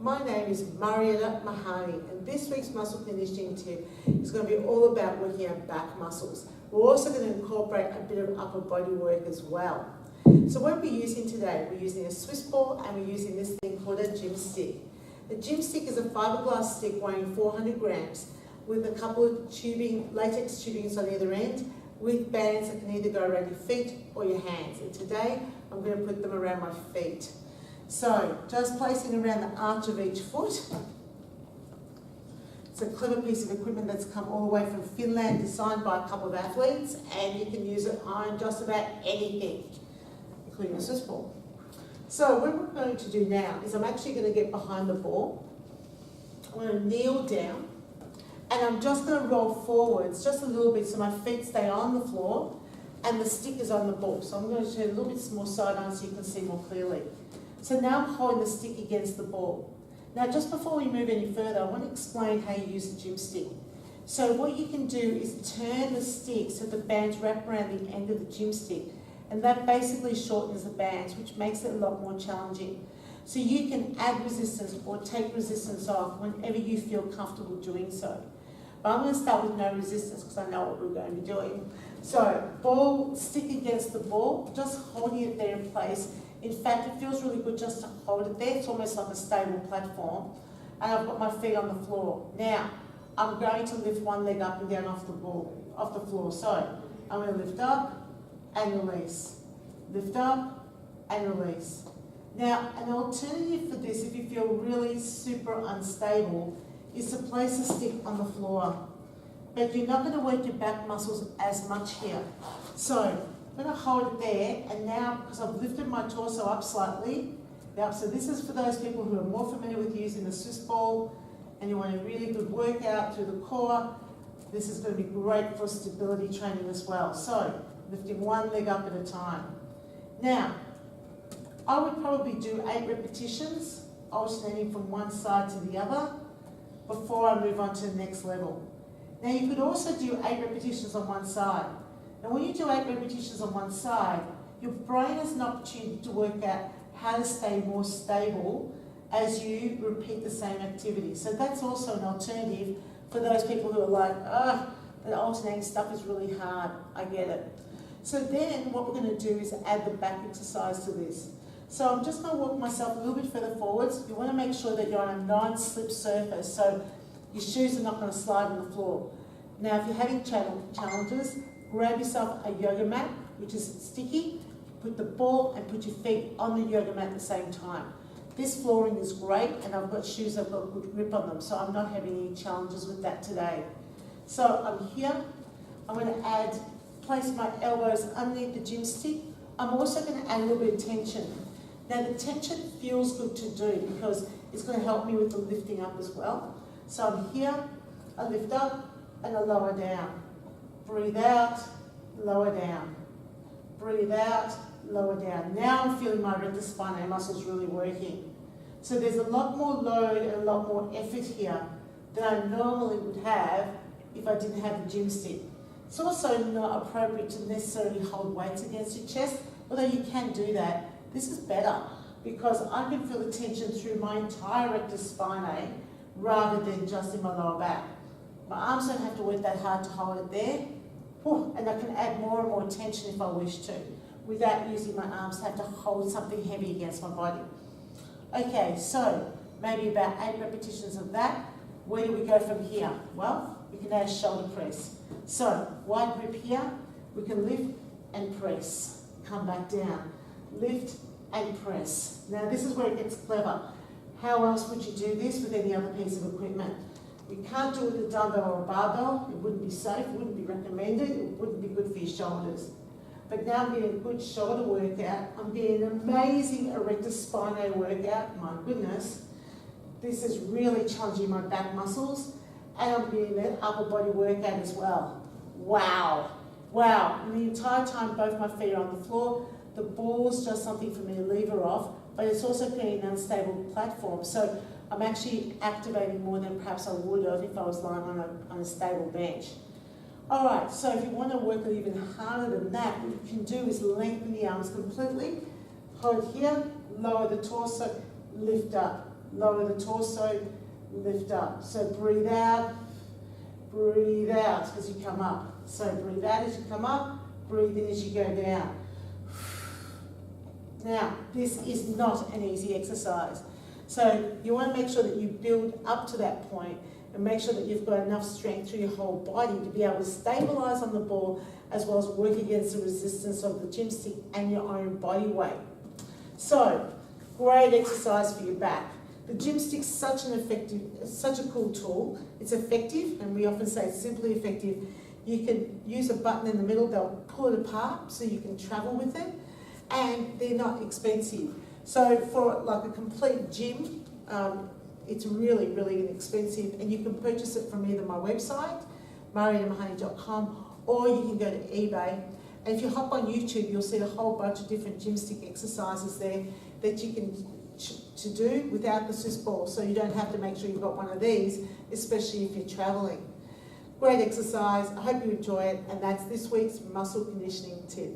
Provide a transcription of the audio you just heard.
My name is Marietta Mehanni, and this week's muscle conditioning tip is going to be all about working our back muscles. We're also going to incorporate a bit of upper body work as well. So what we're using today, we're using a Swiss ball and we're using this thing called a gym stick. A gym stick is a fiberglass stick weighing 400 grams with a couple of latex tubings on either end with bands that can either go around your feet or your hands. And today I'm going to put them around my feet. So just placing around the arch of each foot. It's a clever piece of equipment that's come all the way from Finland, designed by a couple of athletes, and you can use it on just about anything, including a Swiss ball. So what we're going to do now is I'm actually going to get behind the ball. I'm going to kneel down, and I'm just going to roll forwards just a little bit so my feet stay on the floor and the stick is on the ball. So I'm going to turn a little bit more side on so you can see more clearly. So now I'm holding the stick against the ball. Now just before we move any further, I want to explain how you use a gym stick. So what you can do is turn the stick so the bands wrap around the end of the gym stick, and that basically shortens the bands, which makes it a lot more challenging. So you can add resistance or take resistance off whenever you feel comfortable doing so. But I'm going to start with no resistance because I know what we're going to be doing. So ball, stick against the ball, just holding it there in place. In fact, it feels really good just to hold it there. It's almost like a stable platform. And I've got my feet on the floor. Now, I'm going to lift one leg up and down off the floor. So I'm going to lift up and release. Lift up and release. Now, an alternative for this, if you feel really super unstable, is to place a stick on the floor. But you're not going to work your back muscles as much here. So I'm going to hold it there, and now, because I've lifted my torso up slightly, so this is for those people who are more familiar with using the Swiss ball, and you want a really good workout through the core. This is going to be great for stability training as well. So lifting one leg up at a time. Now, I would probably do 8 repetitions, alternating from one side to the other, before I move on to the next level. Now you could also do 8 repetitions on one side. Now when you do 8 repetitions on one side, your brain has an opportunity to work out how to stay more stable as you repeat the same activity. So that's also an alternative for those people who are like, the alternating stuff is really hard, I get it. So then what we're going to do is add the back exercise to this. So I'm just going to walk myself a little bit further forwards. You want to make sure that you're on a non-slip surface, so your shoes are not going to slide on the floor. Now if you're having challenges, grab yourself a yoga mat, which is sticky, put the ball and put your feet on the yoga mat at the same time. This flooring is great, and I've got shoes that have got a good grip on them, so I'm not having any challenges with that today. So I'm here. I'm going to place my elbows underneath the gym stick. I'm also going to add a little bit of tension. Now the tension feels good to do because it's going to help me with the lifting up as well. So I'm here, I lift up and I lower down. Breathe out, lower down. Breathe out, lower down. Now I'm feeling my rectus spinae muscles really working. So there's a lot more load and a lot more effort here than I normally would have if I didn't have the gym stick. It's also not appropriate to necessarily hold weights against your chest, although you can do that. This is better because I can feel the tension through my entire rectus spinae rather than just in my lower back. My arms don't have to work that hard to hold it there. And I can add more and more tension if I wish to, without using my arms to have to hold something heavy against my body. Okay, so maybe about 8 repetitions of that. Where do we go from here? Well, we can add a shoulder press. So, wide grip here, we can lift and press. Come back down. Lift and press. Now this is where it gets clever. How else would you do this with any other piece of equipment? You can't do it with a dumbbell or a barbell. It wouldn't be safe, it wouldn't be recommended, it wouldn't be good for your shoulders. But now I'm getting a good shoulder workout. I'm getting an amazing rectus spinae workout. My goodness. This is really challenging my back muscles. And I'm getting an upper body workout as well. Wow. Wow. And the entire time both my feet are on the floor. The ball's just something for me to lever off, but it's also creating an unstable platform. So I'm actually activating more than perhaps I would have if I was lying on a stable bench. All right, so if you want to work it even harder than that, what you can do is lengthen the arms completely, hold here, lower the torso, lift up, lower the torso, lift up. So breathe out as you come up. So breathe out as you come up, breathe in as you go down. Now, this is not an easy exercise. So you want to make sure that you build up to that point and make sure that you've got enough strength through your whole body to be able to stabilise on the ball as well as work against the resistance of the gym stick and your own body weight. So, great exercise for your back. The gym stick's such a cool tool. It's effective, and we often say it's simply effective. You can use a button in the middle, they'll pull it apart so you can travel with it, and they're not expensive. So for like a complete gym, it's really, really inexpensive, and you can purchase it from either my website, mariettamehanni.com, or you can go to eBay. And if you hop on YouTube, you'll see a whole bunch of different gym stick exercises there that you can to do without the Swiss ball, so you don't have to make sure you've got one of these, especially if you're traveling. Great exercise. I hope you enjoy it, and that's this week's muscle conditioning tip.